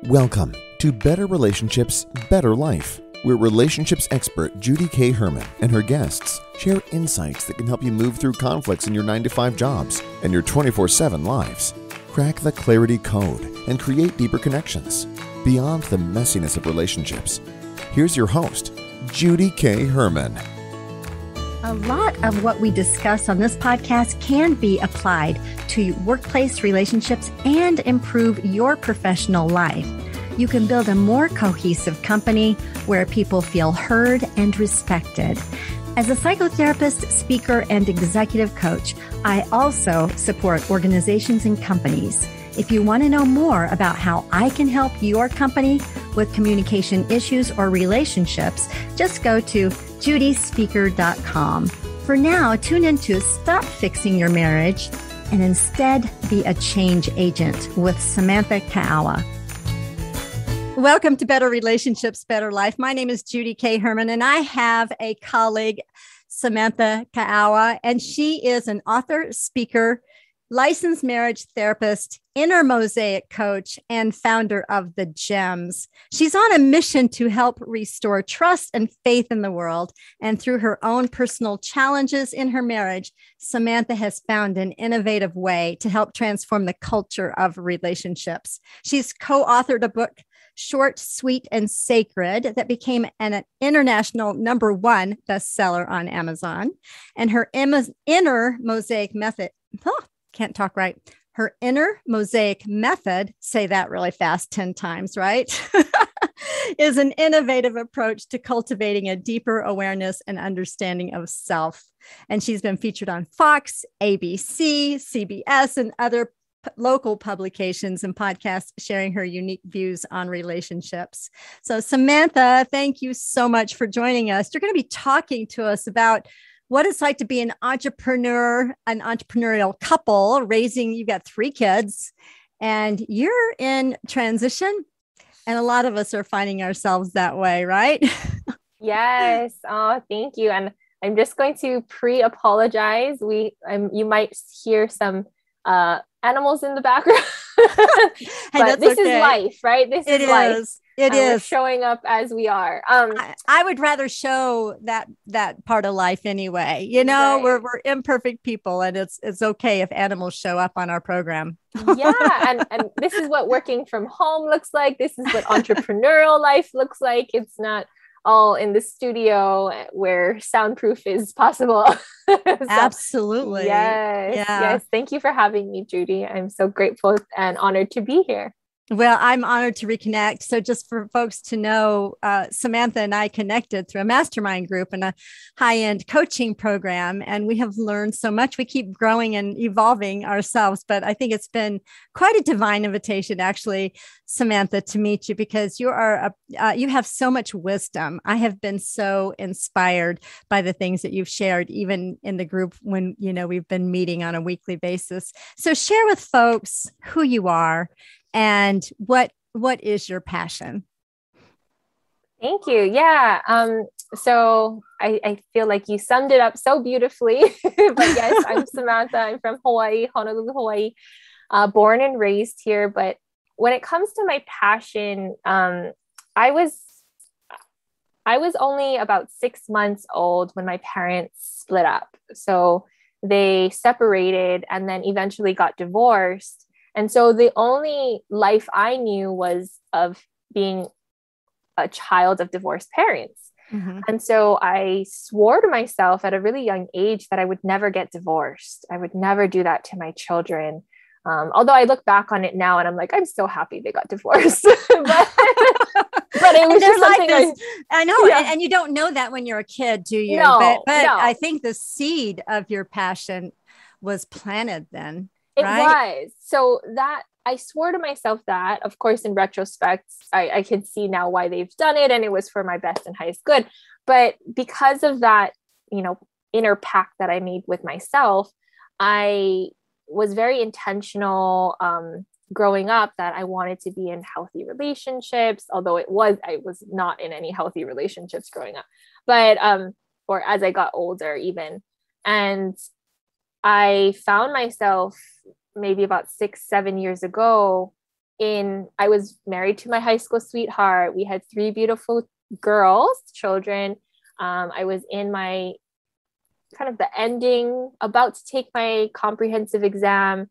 Welcome to Better Relationships, Better Life, where relationships expert Judy K. Herman and her guests share insights that can help you move through conflicts in your 9-to-5 jobs and your 24/7 lives. Crack the clarity code and create deeper connections beyond the messiness of relationships. Here's your host, Judy K. Herman. A lot of what we discuss on this podcast can be applied to workplace relationships and improve your professional life. You can build a more cohesive company where people feel heard and respected. As a psychotherapist, speaker, and executive coach, I also support organizations and companies. If you want to know more about how I can help your company with communication issues or relationships, just go to judyspeaker.com. For now, tune in to Stop Fixing Your Marriage and instead be a change agent with Samantha Kaaua. Welcome to Better Relationships, Better Life. My name is Judy K. Herman, and I have a colleague, Samantha Kaaua, and she is an author, speaker, licensed marriage therapist, inner mosaic coach, and founder of The Gems. She's on a mission to help restore trust and faith in the world. And through her own personal challenges in her marriage, Samantha has found an innovative way to help transform the culture of relationships. She's co-authored a book, Short, Sweet, and Sacred, that became an international #1 bestseller on Amazon. And her inner mosaic method, can't talk right. Her inner mosaic method, say that really fast 10 times, right? Is an innovative approach to cultivating a deeper awareness and understanding of self. And she's been featured on Fox, ABC, CBS, and other local publications and podcasts, sharing her unique views on relationships. So Samantha, thank you so much for joining us. You're going to be talking to us about what it's like to be an entrepreneur, an entrepreneurial couple you've got 3 kids and you're in transition. And a lot of us are finding ourselves that way, right? Yes. Oh, thank you. And I'm just going to pre-apologize. You might hear some animals in the background, but this is life, right? This is life. It is we're showing up as we are. I would rather show that part of life anyway. You know, right. We're imperfect people, and it's okay if animals show up on our program. Yeah, and this is what working from home looks like. This is what entrepreneurial life looks like. It's not all in the studio where soundproof is possible. So, absolutely. Yes. Thank you for having me, Judy. I'm so grateful and honored to be here. Well, I'm honored to reconnect. So just for folks to know, Samantha and I connected through a mastermind group and a high-end coaching program, and we have learned so much. We keep growing and evolving ourselves, but I think it's been quite a divine invitation, actually, Samantha, to meet you because you have so much wisdom. I have been so inspired by the things that you've shared, even in the group when, we've been meeting on a weekly basis. So share with folks who you are and what is your passion? Thank you. Yeah. So I feel like you summed it up so beautifully. But yes, I'm Samantha. I'm from Hawaii, Honolulu, Hawaii, born and raised here. But when it comes to my passion, I was only about 6 months old when my parents split up. So they separated and then eventually got divorced. And so the only life I knew was of being a child of divorced parents. Mm-hmm. And so I swore to myself at a really young age that I would never get divorced. I would never do that to my children. Although I look back on it now and I'm like, I'm so happy they got divorced. but it was just something I know. Yeah. And you don't know that when you're a kid, do you? No, but no. I think the seed of your passion was planted then. It right? was. So that I swore to myself that, of course, in retrospect, I can see now why they've done it. And it was for my best and highest good. But because of that, inner pact that I made with myself, I was very intentional growing up that I wanted to be in healthy relationships, although I was not in any healthy relationships growing up, but, or as I got older even. And I found myself maybe about 6-7 years ago I was married to my high school sweetheart. We had 3 beautiful girls, children. I was in my kind of the ending, about to take my comprehensive exam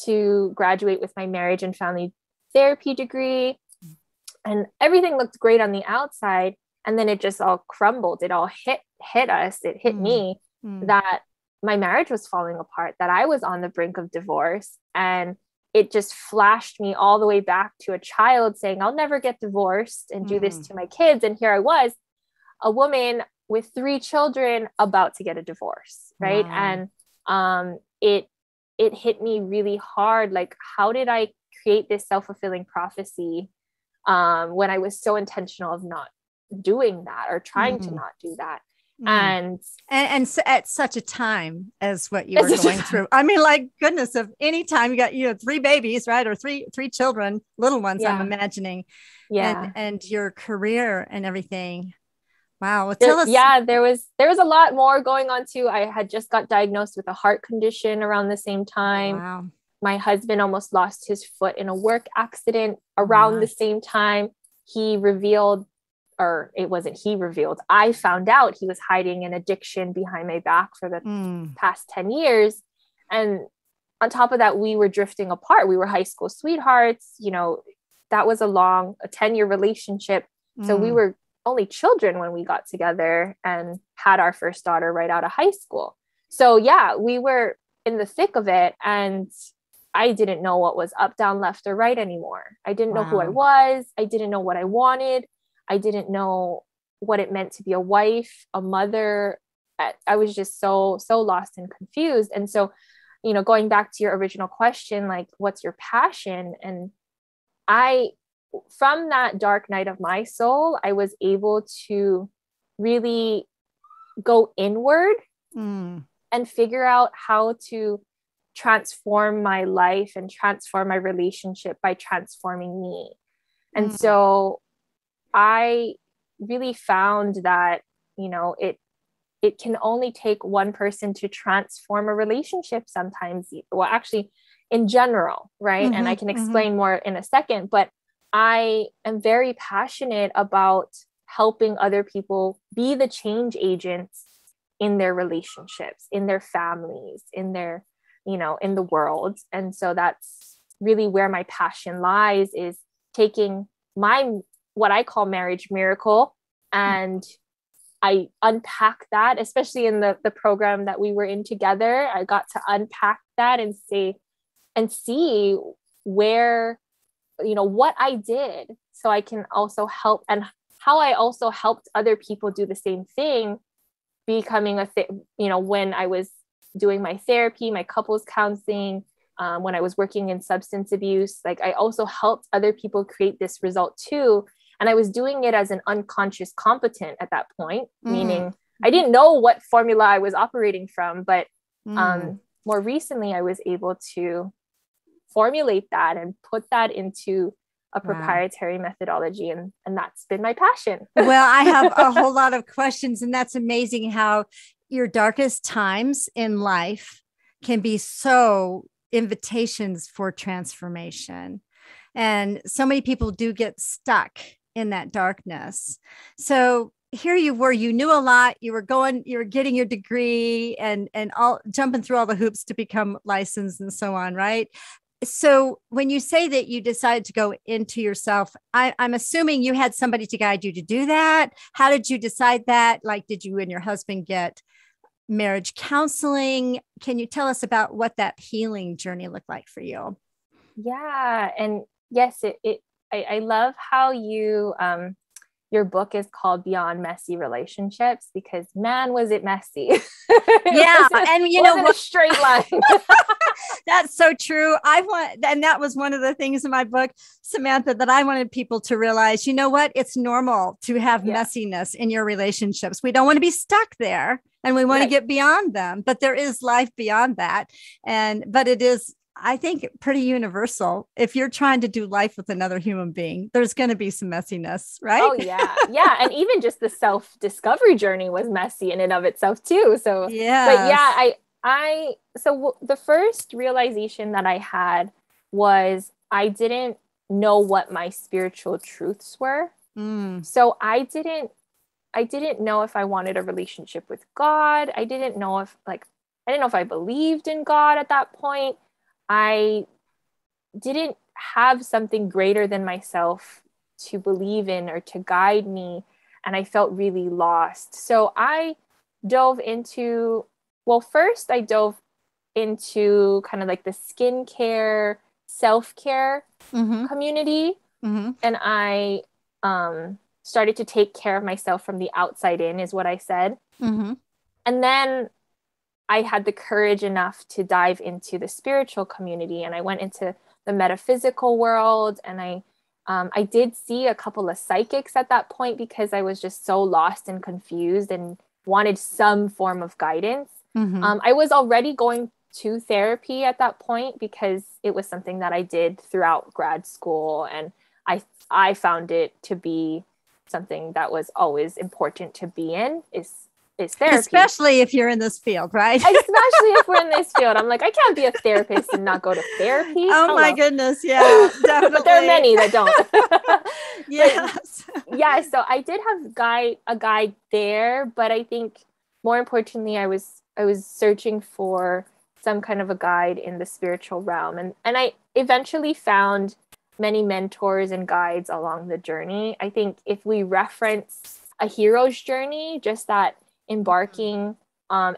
to graduate with my marriage and family therapy degree. And everything looked great on the outside. And then it just all crumbled. It all hit us. It hit me that my marriage was falling apart, that I was on the brink of divorce. And it just flashed me all the way back to a child saying, I'll never get divorced and do this to my kids. And here I was, a woman with 3 children about to get a divorce. Right. Wow. And it hit me really hard. Like, how did I create this self-fulfilling prophecy when I was so intentional of not doing that or trying to not do that? And so at such a time as what you were going through. I mean, like, goodness, of any time you got, 3 babies, right? Or three children, little ones, I'm imagining. Yeah. And your career and everything. Wow. Well, tell us. Yeah, there was a lot more going on too. I had just got diagnosed with a heart condition around the same time. Wow. My husband almost lost his foot in a work accident around the same time. He revealed, or it wasn't he revealed, I found out he was hiding an addiction behind my back for the past 10 years. And on top of that, we were drifting apart. We were high school sweethearts. That was a 10-year relationship. So we were only children when we got together and had our first daughter right out of high school. So yeah, we were in the thick of it, and I didn't know what was up, down, left, or right anymore. I didn't know who I was. I didn't know what I wanted. I didn't know what it meant to be a wife, a mother. I was just so lost and confused. And so, going back to your original question, like, what's your passion? And from that dark night of my soul, I was able to really go inward and figure out how to transform my life and transform my relationship by transforming me. And so I really found that, it can only take one person to transform a relationship sometimes. Well, actually, in general, right? And I can explain more in a second, but I am very passionate about helping other people be the change agents in their relationships, in their families, in their, in the world. And so that's really where my passion lies, is taking what I call marriage miracle, and I unpack that, especially in the program that we were in together. I got to unpack that and see where, what I did, so I can also help, and how I also helped other people do the same thing, becoming when I was doing my therapy, my couples counseling, when I was working in substance abuse, like, I also helped other people create this result too. And I was doing it as an unconscious competent at that point, meaning I didn't know what formula I was operating from, but more recently I was able to formulate that and put that into a proprietary methodology. And that's been my passion. Well, I have a whole lot of questions, and that's amazing how your darkest times in life can be so invitations for transformation. And so many people do get stuck in that darkness. So here you were, you knew a lot, you were getting your degree and all, jumping through all the hoops to become licensed and so on, right? So when you say that you decided to go into yourself, I'm assuming you had somebody to guide you to do that. How did you decide that? Like, did you and your husband get marriage counseling? Can you tell us about what that healing journey looked like for you? Yeah. And yes, I love how your book is called Beyond Messy Relationships, because man, was it messy. Yeah. And wasn't a straight line. That's so true. And that was one of the things in my book, Samantha, that I wanted people to realize, it's normal to have messiness in your relationships. We don't want to be stuck there, and we want to get beyond them, but there is life beyond that. But it is, I think, pretty universal. If you're trying to do life with another human being, there's going to be some messiness, right? Oh yeah. Yeah. And even just the self-discovery journey was messy in and of itself too. So yeah, but yeah, so the first realization that I had was I didn't know what my spiritual truths were. So I didn't know if I wanted a relationship with God. I didn't know if I believed in God at that point. I didn't have something greater than myself to believe in or to guide me. And I felt really lost. So I dove into, first I dove into kind of like the skincare, self-care community. And I started to take care of myself from the outside in, is what I said. And then I had the courage enough to dive into the spiritual community, and I went into the metaphysical world. And I did see a couple of psychics at that point because I was just so lost and confused and wanted some form of guidance. I was already going to therapy at that point because it was something that I did throughout grad school. And I found it to be something that was always important to be in is therapy. Especially if you're in this field, right? Especially if we're in this field. I'm like, I can't be a therapist and not go to therapy. Oh my goodness. Yeah, definitely. But there are many that don't. Yes. Yeah. So I did have a guide there, but I think more importantly, I was searching for some kind of a guide in the spiritual realm. And I eventually found many mentors and guides along the journey. I think if we reference a hero's journey, just that embarking, on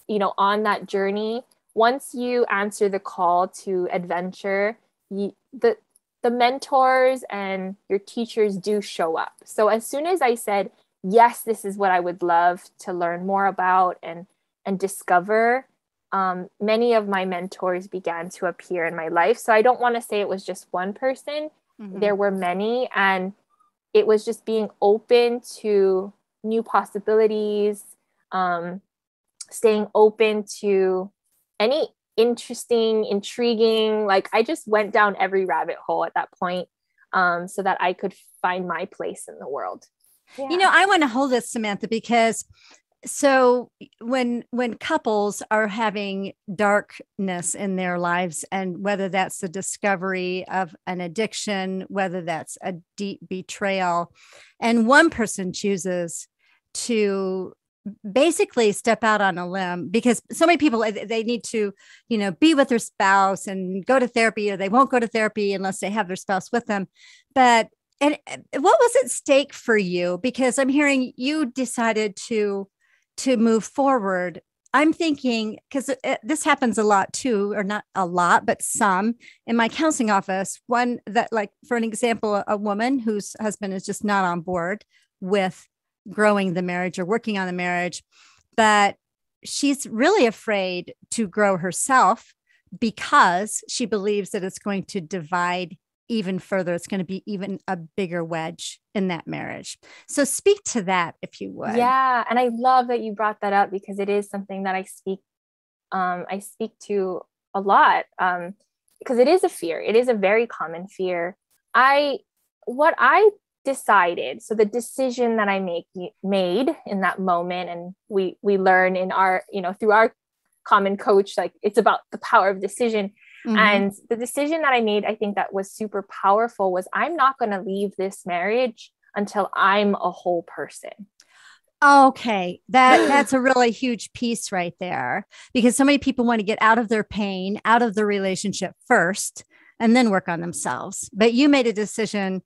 that journey, once you answer the call to adventure, the mentors and your teachers do show up. So as soon as I said, yes, this is what I would love to learn more about and discover, many of my mentors began to appear in my life. So I don't want to say it was just one person. There were many, and it was just being open to new possibilities, staying open to any interesting, intriguing, like I just went down every rabbit hole at that point, so that I could find my place in the world. Yeah. I want to hold this, Samantha, because so when couples are having darkness in their lives, and whether that's the discovery of an addiction, whether that's a deep betrayal, and one person chooses to basically step out on a limb, because so many people, they need to, be with their spouse and go to therapy, or they won't go to therapy unless they have their spouse with them. And what was at stake for you? Because I'm hearing you decided to move forward. I'm thinking, because this happens a lot too, or not a lot, but some in my counseling office. One that, like, for an example, a woman whose husband is just not on board with growing the marriage or working on the marriage, but she's really afraid to grow herself because she believes that it's going to divide even further. It's going to be even a bigger wedge in that marriage. So speak to that, if you would. Yeah. And I love that you brought that up, because it is something that I speak to a lot, because it is a fear. It is a very common fear. What I decided, so the decision that I made in that moment, and we learn in our, through our common coach, like it's about the power of decision. And the decision that I made, I think that was super powerful, was I'm not going to leave this marriage until I'm a whole person. Okay. That's a really huge piece right there, because so many people want to get out of their pain, out of the relationship first, and then work on themselves. But you made a decision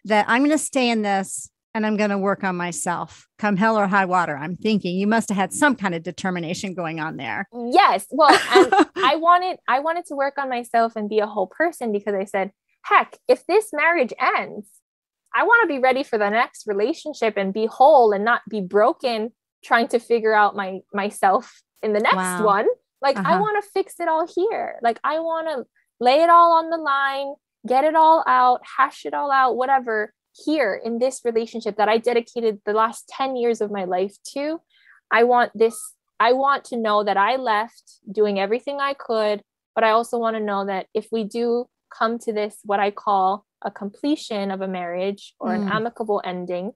that I'm going to stay in this and I'm going to work on myself come hell or high water. I'm thinking you must have had some kind of determination going on there. Yes. Well, and I wanted to work on myself and be a whole person, because I said, heck, if this marriage ends, I want to be ready for the next relationship and be whole and not be broken trying to figure out myself in the next one. Like, I want to fix it all here. Like, I want to lay it all on the line, get it all out, hash it all out, whatever, here in this relationship that I dedicated the last 10 years of my life to. I want to know that I left doing everything I could, but I also want to know that if we do come to this, what I call a completion of a marriage or an amicable ending,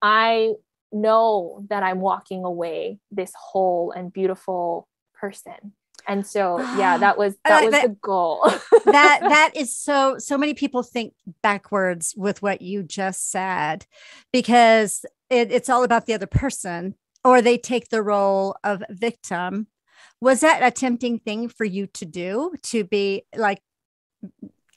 I know that I'm walking away this whole and beautiful person. And so, yeah, that was the goal. that is so many people think backwards with what you just said, because it's all about the other person, or they take the role of victim. Was that a tempting thing for you to do, to be like,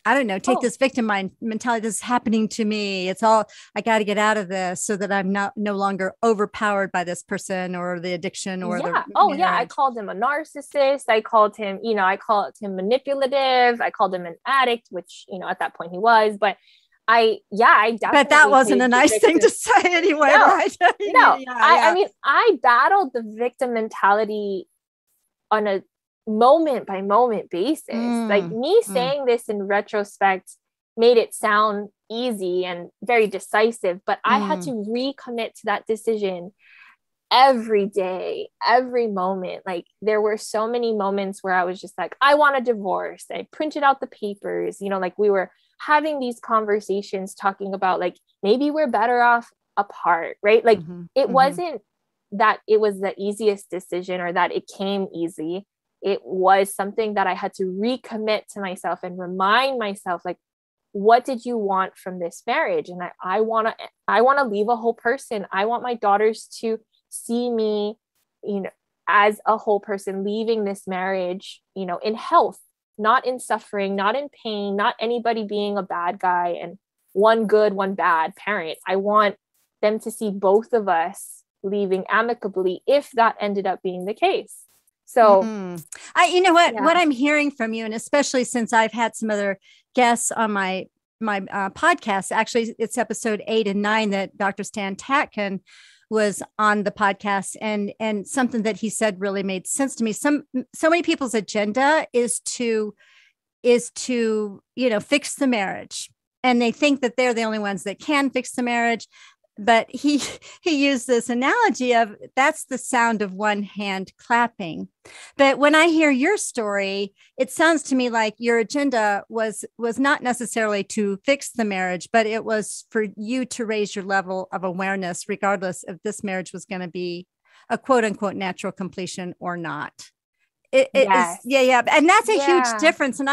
I don't know, take this victim mentality, this is happening to me, it's all, I got to get out of this so that I'm no longer overpowered by this person or the addiction or the marriage. I called him a narcissist. I called him manipulative. I called him an addict, which, at that point he was, but I definitely. But that wasn't a nice thing to say anyway, right? No, I mean, I battled the victim mentality on a moment by moment basis. Like me saying this in retrospect made it sound easy and very decisive, but I had to recommit to that decision every day, every moment. Like there were so many moments where I was just like, I want a divorce. I printed out the papers, like we were having these conversations talking about like, maybe we're better off apart, right? Like it wasn't that it was the easiest decision or that it came easy. It was something that I had to recommit to myself and remind myself, like, what did you want from this marriage? And I want to leave a whole person. I want my daughters to see me, as a whole person leaving this marriage, in health, not in suffering, not in pain, not anybody being a bad guy and one good, one bad parent. I want them to see both of us leaving amicably if that ended up being the case. So what I'm hearing from you, and especially since I've had some other guests on my podcast, actually it's episode 8 and 9 that Dr. Stan Tatkin was on the podcast, and something that he said really made sense to me. So many people's agenda is to fix the marriage, and they think that they're the only ones that can fix the marriage. But he used this analogy of that's the sound of one hand clapping. But when I hear your story, it sounds to me like your agenda was not necessarily to fix the marriage, but it was for you to raise your level of awareness, regardless if this marriage was going to be a quote unquote natural completion or not. Yes. And that's a huge difference. And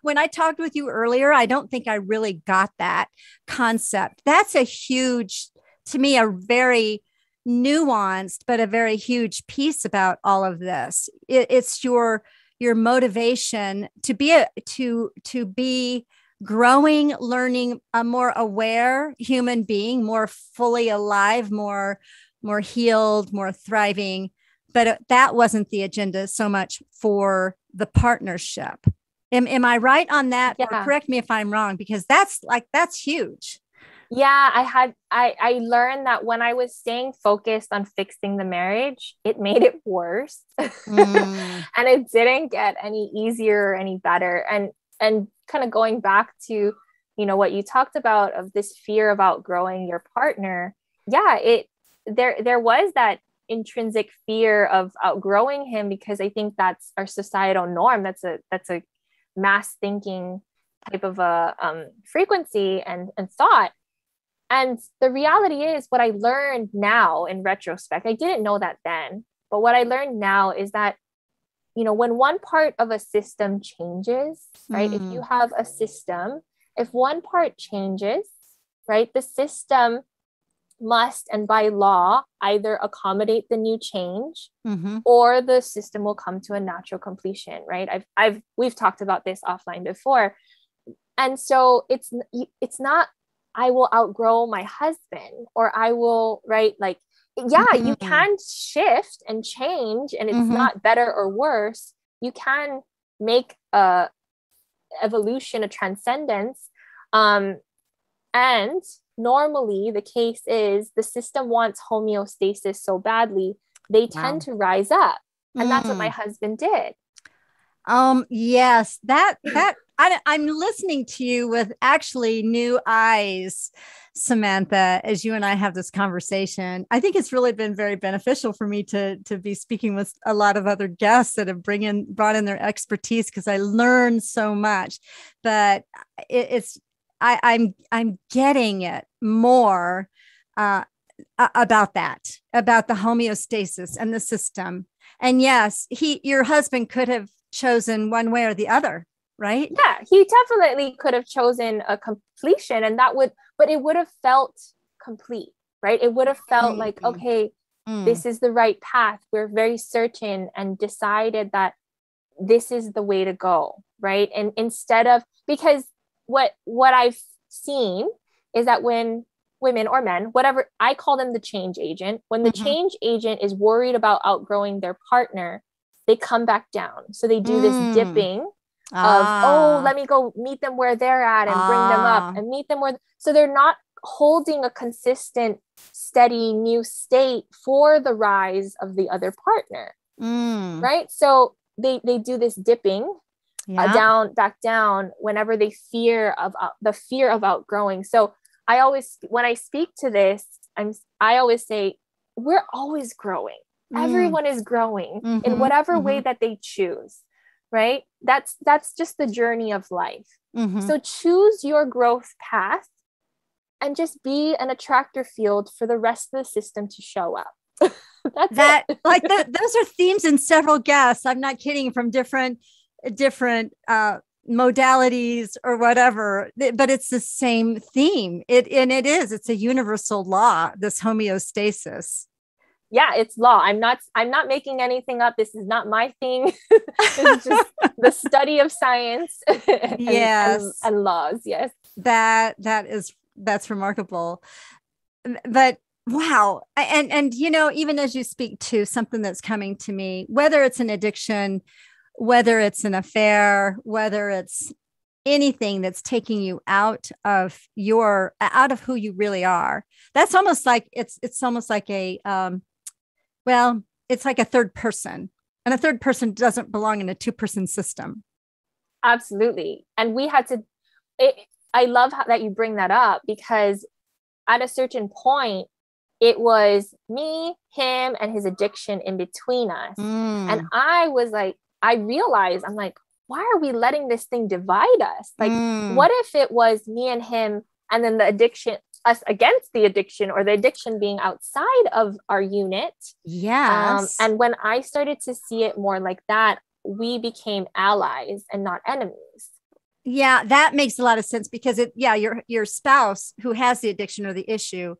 when I talked with you earlier, I don't think I really got that concept. That's a huge, to me, a very nuanced, but a very huge piece about all of this. It's your motivation to be growing, learning, a more aware human being, more fully alive, more healed, more thriving. But that wasn't the agenda so much for the partnership. Am I right on that? Yeah. Or correct me if I'm wrong, because that's huge. Yeah, I learned that when I was staying focused on fixing the marriage, it made it worse. And it didn't get any easier or any better. And kind of going back to, what you talked about of this fear of outgrowing your partner. Yeah, there was that intrinsic fear of outgrowing him, because I think that's our societal norm. That's a mass thinking type of a frequency and thought. And the reality is, what I learned now in retrospect, I didn't know that then, but what I learned now is that, when one part of a system changes, right? If you have a system, if one part changes, right, the system must, and by law, either accommodate the new change or the system will come to a natural completion, right? We've talked about this offline before. And so it's not, I will outgrow my husband, or I will, right? Like, you can shift and change, and it's not better or worse. You can make a evolution, a transcendence. And normally the case is the system wants homeostasis so badly, they tend to rise up. And that's what my husband did. Yes, that I'm listening to you with actually new eyes, Samantha, as you and I have this conversation. I think it's really been very beneficial for me to be speaking with a lot of other guests that have brought in their expertise, because I learned so much. But I'm getting it more about the homeostasis and the system. And yes, your husband could have chosen one way or the other, right? Yeah, he definitely could have chosen a completion, and but it would have felt complete, right? It would have felt like, okay, this is the right path. We're very certain and decided that this is the way to go, right? And instead of, because what I've seen is that when women or men, whatever, I call them the change agent, when the change agent is worried about outgrowing their partner, they come back down. So they do this dipping of, oh, let me go meet them where they're at and bring them up and meet them where, so they're not holding a consistent, steady new state for the rise of the other partner. Right? So they do this dipping down, back down whenever they fear of the fear of outgrowing. So I always, when I speak to this, I always say, we're always growing. Everyone is growing in whatever way that they choose, right? That's just the journey of life. So choose your growth path and just be an attractor field for the rest of the system to show up. That's it. Like those are themes in several guests. I'm not kidding, from different modalities or whatever, but it's the same theme. It's a universal law, this homeostasis. Yeah, it's law. I'm not making anything up. This is not my thing. This is just the study of science and laws. Yes. That's remarkable. But wow. And even as you speak to something that's coming to me, whether it's an addiction, whether it's an affair, whether it's anything that's taking you out of who you really are, that's almost like it's almost like it's like a third person, and a third person doesn't belong in a two-person system. Absolutely. And we had to, I love that you bring that up, because at a certain point, it was me, him, and his addiction in between us. And I was like, I realized, I'm like, why are we letting this thing divide us? Like, what if it was me and him, and then the addiction, us against the addiction, or the addiction being outside of our unit? Yes. And when I started to see it more like that, we became allies and not enemies. Yeah, that makes a lot of sense, because your spouse who has the addiction or the issue,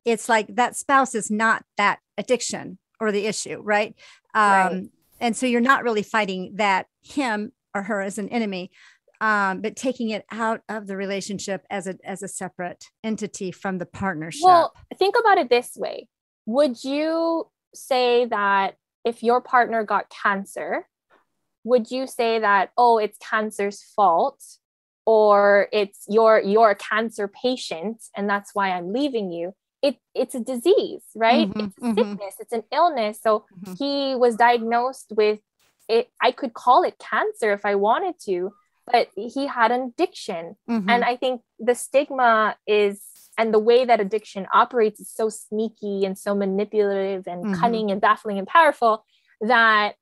it's like that spouse is not that addiction or the issue, right? Right. And so you're not really fighting that him or her as an enemy, but taking it out of the relationship as a separate entity from the partnership. Well, think about it this way. Would you say that if your partner got cancer, would you say that, oh, it's cancer's fault, or it's you're a cancer patient and that's why I'm leaving you? It's a disease, right? It's a sickness, it's an illness. So he was diagnosed with it. I could call it cancer if I wanted to, but he had an addiction. And I think the stigma is, and the way that addiction operates is so sneaky and so manipulative and cunning and baffling and powerful, that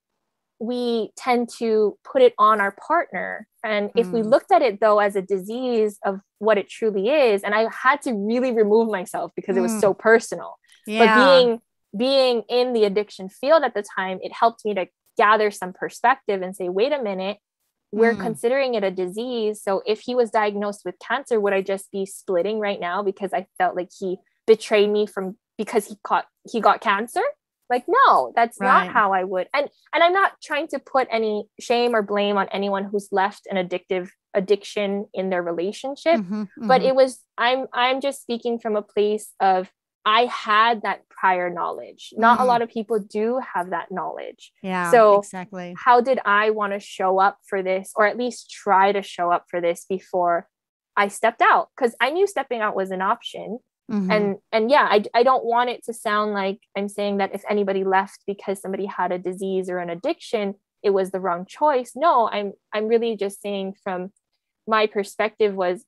we tend to put it on our partner. And if we looked at it though as a disease of what it truly is, and I had to really remove myself because it was so personal. But being in the addiction field at the time, it helped me to gather some perspective and say, wait a minute, we're considering it a disease. So if he was diagnosed with cancer, would I just be splitting right now because I felt like he betrayed me because he got cancer? Like, no, that's not how I would. And I'm not trying to put any shame or blame on anyone who's left an addiction in their relationship. But it was, I'm just speaking from a place of, I had that prior knowledge. Not a lot of people do have that knowledge. Yeah, so exactly. How did I want to show up for this, or at least try to show up for this before I stepped out? Because I knew stepping out was an option. And yeah, I don't want it to sound like I'm saying that if anybody left because somebody had a disease or an addiction, it was the wrong choice. No, I'm really just saying from my perspective was,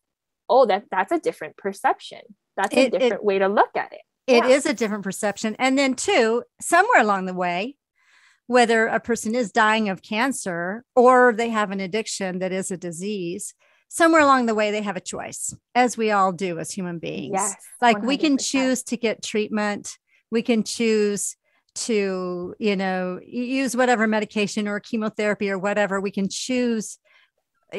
oh, that's a different perception. That's a different way to look at it. It is a different perception. And then too, somewhere along the way, whether a person is dying of cancer or they have an addiction that is a disease, somewhere along the way, they have a choice, as we all do as human beings. Yes, like 100%. We can choose to get treatment. We can choose to, use whatever medication or chemotherapy or whatever we can choose.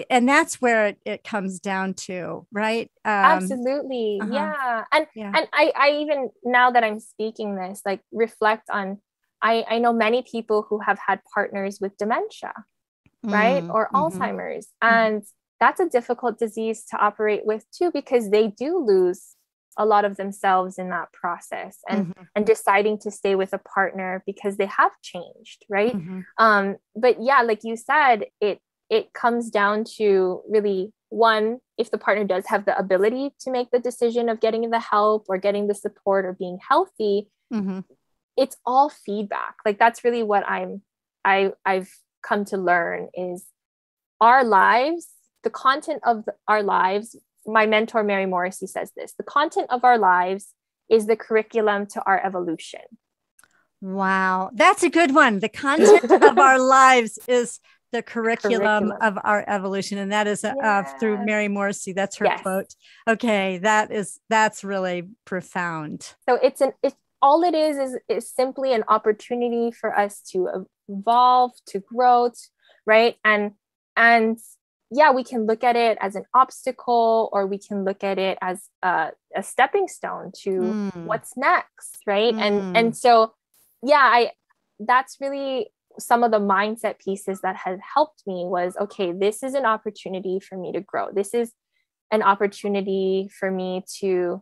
And that's where it comes down to, right? Absolutely. Yeah. And I even, now that I'm speaking this, like reflect on, I know many people who have had partners with dementia, right? Or Alzheimer's. And that's a difficult disease to operate with too, because they do lose a lot of themselves in that process, and deciding to stay with a partner because they have changed, right? But yeah, like you said, it comes down to really, one, if the partner does have the ability to make the decision of getting the help or getting the support or being healthy, it's all feedback. Like that's really what I've come to learn is our lives, the content of our lives. My mentor, Mary Morrissey, says this: the content of our lives is the curriculum to our evolution. Wow. That's a good one. The content of our lives is the curriculum of our evolution. And that is through Mary Morrissey. That's her quote. Okay. That's really profound. So it's all it is simply an opportunity for us to evolve, to grow, right? And yeah, we can look at it as an obstacle, or we can look at it as a stepping stone to what's next, right? And so, yeah, that's really some of the mindset pieces that has helped me was, okay, this is an opportunity for me to grow. This is an opportunity for me to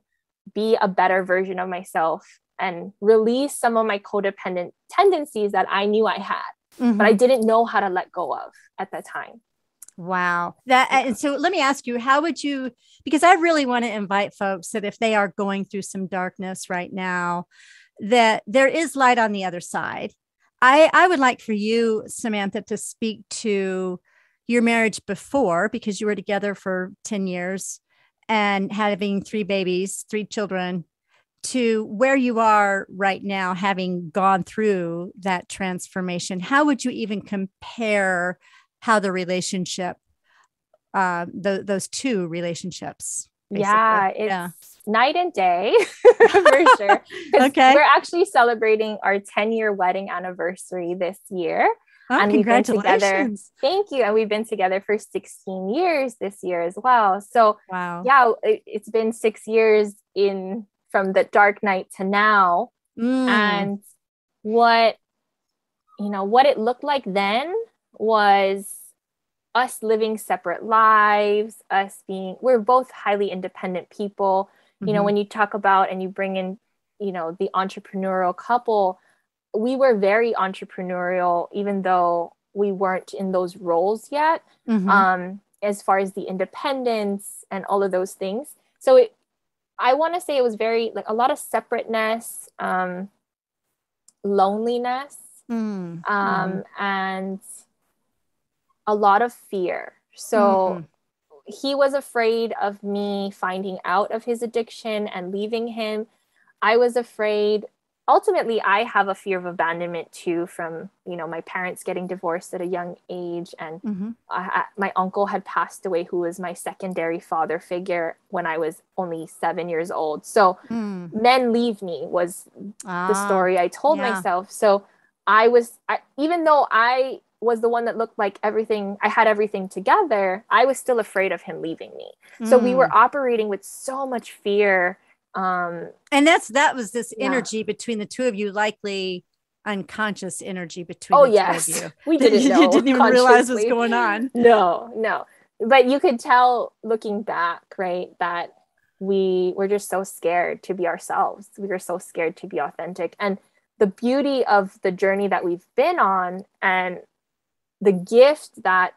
be a better version of myself and release some of my codependent tendencies that I knew I had, but I didn't know how to let go of at that time. Wow. And so let me ask you, how would you, because I really want to invite folks that if they are going through some darkness right now, that there is light on the other side. I would like for you, Samantha, to speak to your marriage before, because you were together for 10 years and having 3 babies, 3 children, to where you are right now, having gone through that transformation. How would you even compare how the relationship, those 2 relationships? Basically. Yeah, it's night and day for sure. Okay. We're actually celebrating our 10-year wedding anniversary this year. Oh, and congratulations. We've been together. Thank you. And we've been together for 16 years this year as well. So wow. Yeah, it's been 6 years from the dark night to now. And what it looked like then was us living separate lives, we're both highly independent people. When you talk about and you bring in, the entrepreneurial couple, we were very entrepreneurial, even though we weren't in those roles yet, as far as the independence and all of those things. So I want to say it was very, like, a lot of separateness, loneliness, and a lot of fear. So he was afraid of me finding out of his addiction and leaving him. I was afraid. Ultimately, I have a fear of abandonment too, from, my parents getting divorced at a young age. And my uncle had passed away, who was my secondary father figure, when I was only 7 years old. So men leave me was the story I told myself. So even though I was the one that looked like I had everything together, I was still afraid of him leaving me. So we were operating with so much fear. And that was this energy between the 2 of you, likely unconscious energy between the 2 of you. We didn't know. You didn't even realize what's going on. No. But you could tell looking back, right, that we were just so scared to be ourselves. We were so scared to be authentic. And the beauty of the journey that we've been on, and the gift that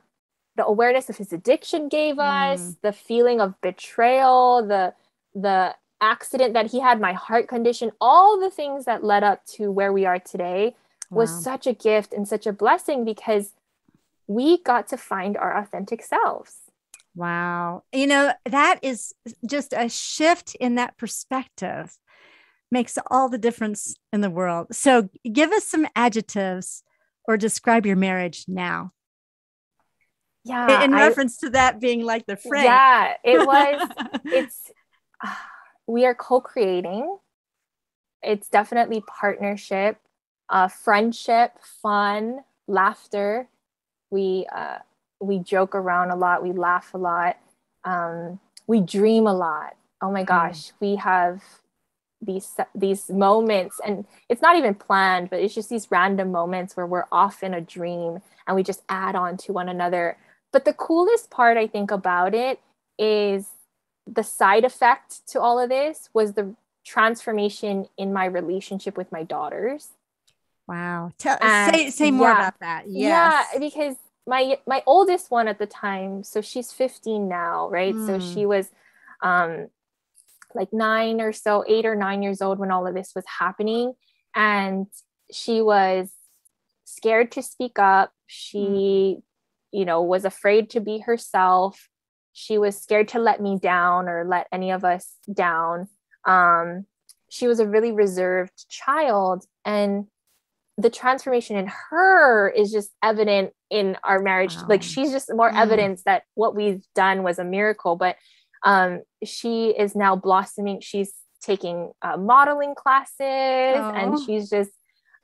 the awareness of his addiction gave us, the feeling of betrayal, the accident that he had, my heart condition, all the things that led up to where we are today was such a gift and such a blessing, because we got to find our authentic selves. Wow. That is just a shift in that perspective. Makes all the difference in the world. So give us some adjectives or describe your marriage now. Yeah. In reference to that being like the frame. Yeah, we are co-creating. It's definitely partnership. friendship, fun, laughter. We joke around a lot. We laugh a lot. We dream a lot. Oh my gosh, we have these moments, and it's not even planned, but it's just these random moments where we're off in a dream and we just add on to one another. But the coolest part, I think, about it is the side effect to all of this was the transformation in my relationship with my daughters. Wow. Say more about that. Yes. Yeah, because my oldest one at the time, so she's 15 now, right? So she was like 8 or 9 years old when all of this was happening. And she was scared to speak up. She, was afraid to be herself. She was scared to let me down or let any of us down. She was a really reserved child, and the transformation in her is just evident in our marriage. Wow. Like, she's just more evidence that what we've done was a miracle. But she is now blossoming. She's taking modeling classes, and she's just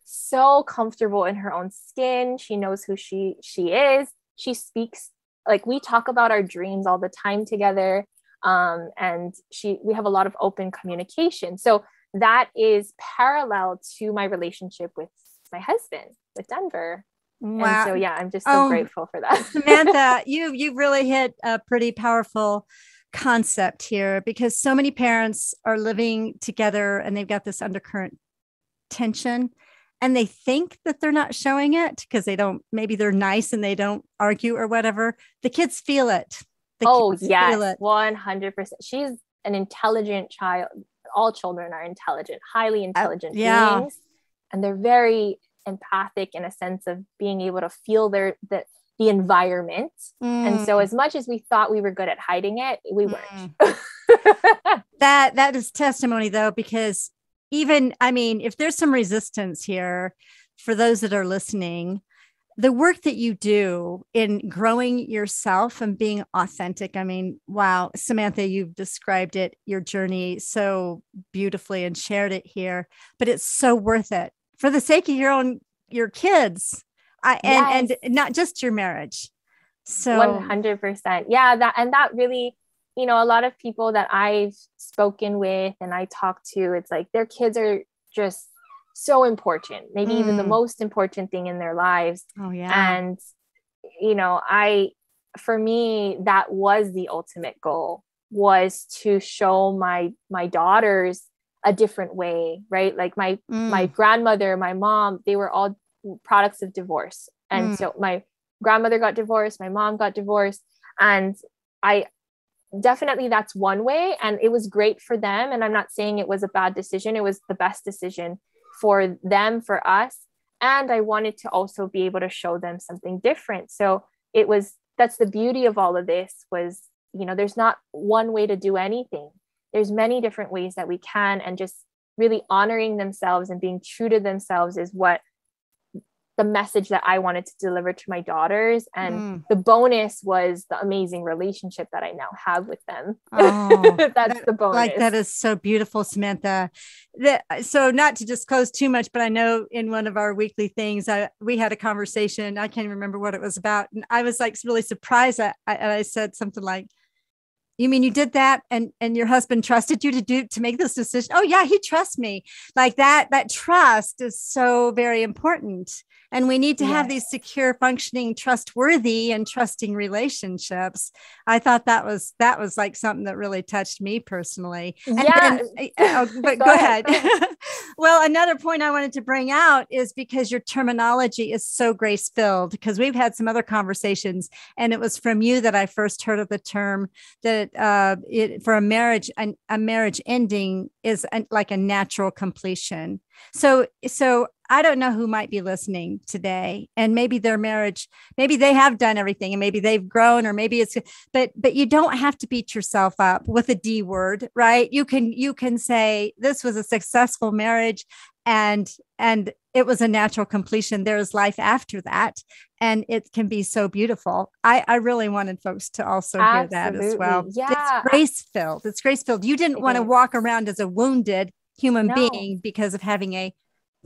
so comfortable in her own skin. She knows who she is. She speaks, like, we talk about our dreams all the time together. And we have a lot of open communication. So that is parallel to my relationship with my husband, with Denver. Wow. And so, yeah, I'm just so grateful for that. Samantha, you really hit a pretty powerful concept here, because so many parents are living together and they've got this undercurrent tension, and they think that they're not showing it because maybe they're nice and they don't argue or whatever. The kids feel it. Yes, feel it. 100%. She's an intelligent child. All children are intelligent, highly intelligent beings. And they're very empathic in a sense of being able to feel the environment. And so as much as we thought we were good at hiding it, we weren't. That is testimony, though, because if there's some resistance here for those that are listening, the work that you do in growing yourself and being authentic. Wow, Samantha, you've described it, your journey, so beautifully and shared it here, but it's so worth it for the sake of your kids. And not just your marriage. So 100%. Yeah. That really, a lot of people that I've spoken with and I talk to, it's like their kids are just so important, maybe even the most important thing in their lives. Oh yeah. And, for me, that was the ultimate goal, was to show my daughters a different way, right? Like my grandmother, my mom, they were all products of divorce. And so my grandmother got divorced, my mom got divorced, and I definitely, that's one way. And it was great for them. And I'm not saying it was a bad decision. It was the best decision for them, for us. And I wanted to also be able to show them something different. So that's the beauty of all of this was, there's not one way to do anything. There's many different ways that we can, and just really honoring themselves and being true to themselves is what the message that I wanted to deliver to my daughters. And the bonus was the amazing relationship that I now have with them. That's the bonus. Like, that is so beautiful, Samantha. So not to disclose too much, but I know in one of our weekly things, we had a conversation. I can't remember what it was about. And I was like really surprised. I said something like, "You mean you did that and your husband trusted you to make this decision?" "Oh yeah, he trusts me." Like that trust is so very important. And we need to have these secure, functioning, trustworthy and trusting relationships. I thought that was like something that really touched me personally. But go ahead. Well, another point I wanted to bring out is because your terminology is so grace-filled, because we've had some other conversations, and it was from you that I first heard of the term that for a marriage ending is like a natural completion. So I don't know who might be listening today, and maybe their marriage, maybe they have done everything and maybe they've grown, or maybe but you don't have to beat yourself up with a D word, right? You can say this was a successful marriage and it was a natural completion. There is life after that. And it can be so beautiful. I really wanted folks to also hear that as well. Yeah. It's grace-filled. It's grace-filled. You didn't want to walk around as a wounded human being because of having a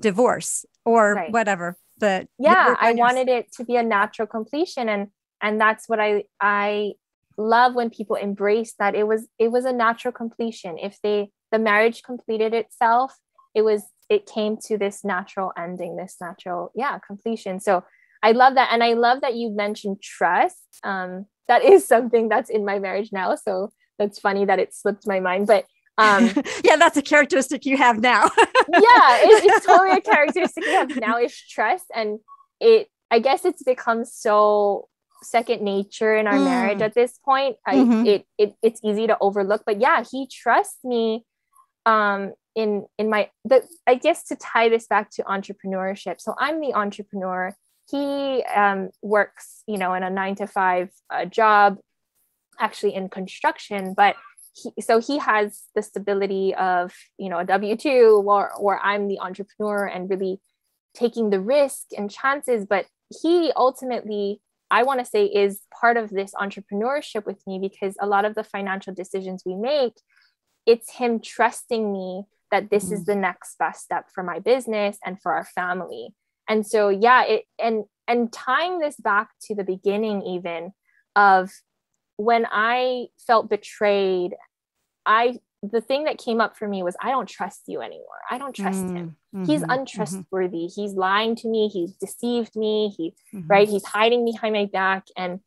divorce or Right. whatever. But yeah, I wanted it to be a natural completion. And that's what I love when people embrace that it was a natural completion. If the marriage completed itself, it came to this natural ending, this natural, completion. So I love that. And I love that you mentioned trust. That is something that's in my marriage now. So that's funny that it slipped my mind, but yeah, that's a characteristic you have now. it's totally a characteristic you have now, is trust. And I guess it's become so second nature in our marriage at this point. It's easy to overlook, but yeah, he trusts me in I guess to tie this back to entrepreneurship. So I'm the entrepreneur. He works, in a 9-to-5 job, actually in construction, but he has the stability of, a W-2, or I'm the entrepreneur and really taking the risk and chances. But he ultimately, I want to say, is part of this entrepreneurship with me, because a lot of the financial decisions we make, it's him trusting me that this is the next best step for my business and for our family. And so, and tying this back to the beginning, even of when I felt betrayed, the thing that came up for me was, I don't trust you anymore. I don't trust him. He's untrustworthy. He's lying to me. He's deceived me. Right. He's hiding behind my back. And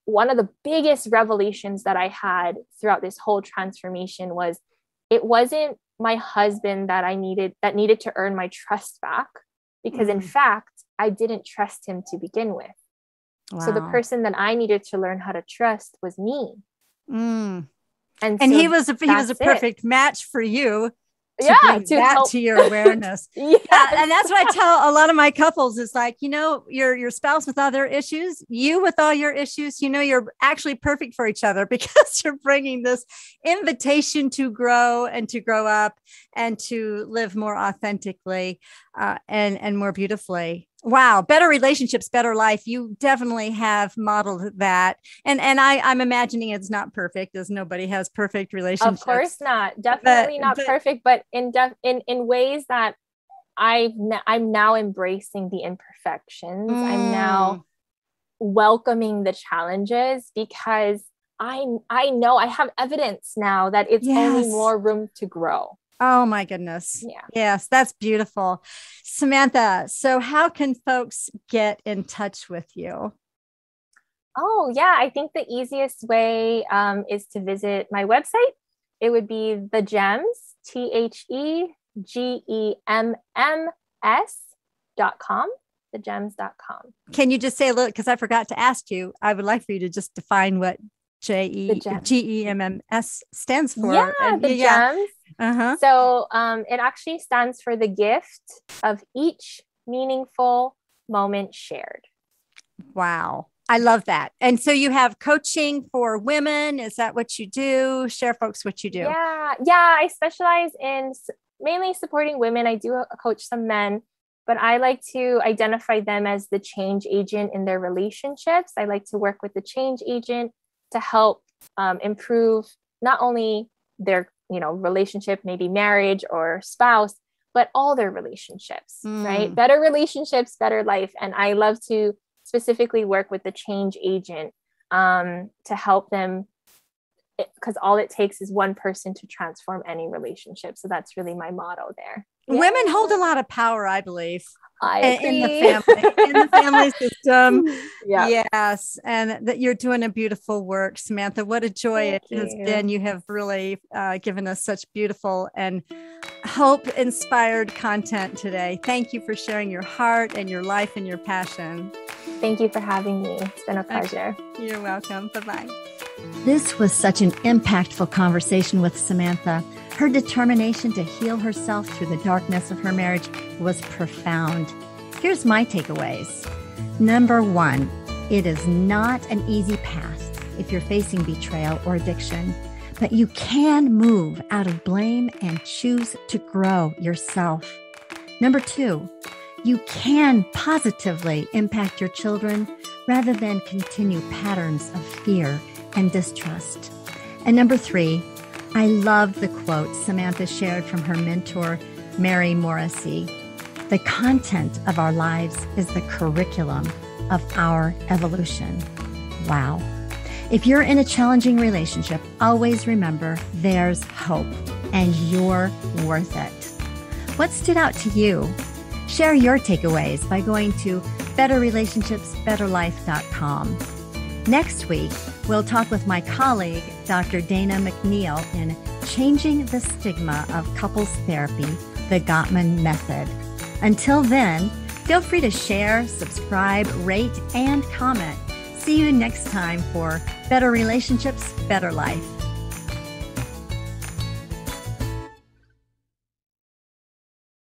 one of the biggest revelations that I had throughout this whole transformation was, it wasn't my husband that needed to earn my trust back, because in fact, I didn't trust him to begin with. Wow. So the person that I needed to learn how to trust was me. And so he was a perfect match for you. To your awareness. Yes. And that's what I tell a lot of my couples is like, your spouse with all their issues, you with all your issues, you're actually perfect for each other, because you're bringing this invitation to grow and to grow up and to live more authentically and more beautifully. Wow. Better relationships, better life. You definitely have modeled that. And I'm imagining it's not perfect, as nobody has perfect relationships. Of course not. Definitely not perfect, but in ways that I'm now embracing the imperfections. I'm now welcoming the challenges, because I know I have evidence now that it's only more room to grow. Oh my goodness. Yeah. Yes, that's beautiful. Samantha, so how can folks get in touch with you? Oh yeah, I think the easiest way is to visit my website. It would be the Gems, TheGems.com, thegems.com. Can you just say a little, because I forgot to ask you, I would like for you to just define what GEMMS stands for. Yeah, the Gems. So it actually stands for the gift of each meaningful moment shared. Wow. I love that. And so you have coaching for women. Is that what you do? Share folks what you do. Yeah. I specialize in mainly supporting women. I do coach some men, but I like to identify them as the change agent in their relationships. I like to work with the change agent to help improve not only their relationship, maybe marriage or spouse, but all their relationships, right? Better relationships, better life. And I love to specifically work with the change agent to help them, because all it takes is one person to transform any relationship. So that's really my motto there. Yeah. Women hold a lot of power, I believe. I agree. In the family system. Yeah. Yes. And that you're doing a beautiful work, Samantha. What a joy it has been. You have really given us such beautiful and hope-inspired content today. Thank you for sharing your heart and your life and your passion. Thank you for having me. It's been a pleasure. Okay. You're welcome. Bye-bye. This was such an impactful conversation with Samantha. Her determination to heal herself through the darkness of her marriage was profound. Here's my takeaways. Number 1, it is not an easy path if you're facing betrayal or addiction, but you can move out of blame and choose to grow yourself. Number 2, you can positively impact your children rather than continue patterns of fear and distrust. And number 3, I love the quote Samantha shared from her mentor, Mary Morrissey. The content of our lives is the curriculum of our evolution. Wow. If you're in a challenging relationship, always remember there's hope and you're worth it. What stood out to you? Share your takeaways by going to betterrelationshipsbetterlife.com. Next week, we'll talk with my colleague, Dr. Dana McNeil, in Changing the Stigma of Couples Therapy, the Gottman Method. Until then, feel free to share, subscribe, rate, and comment. See you next time for Better Relationships, Better Life.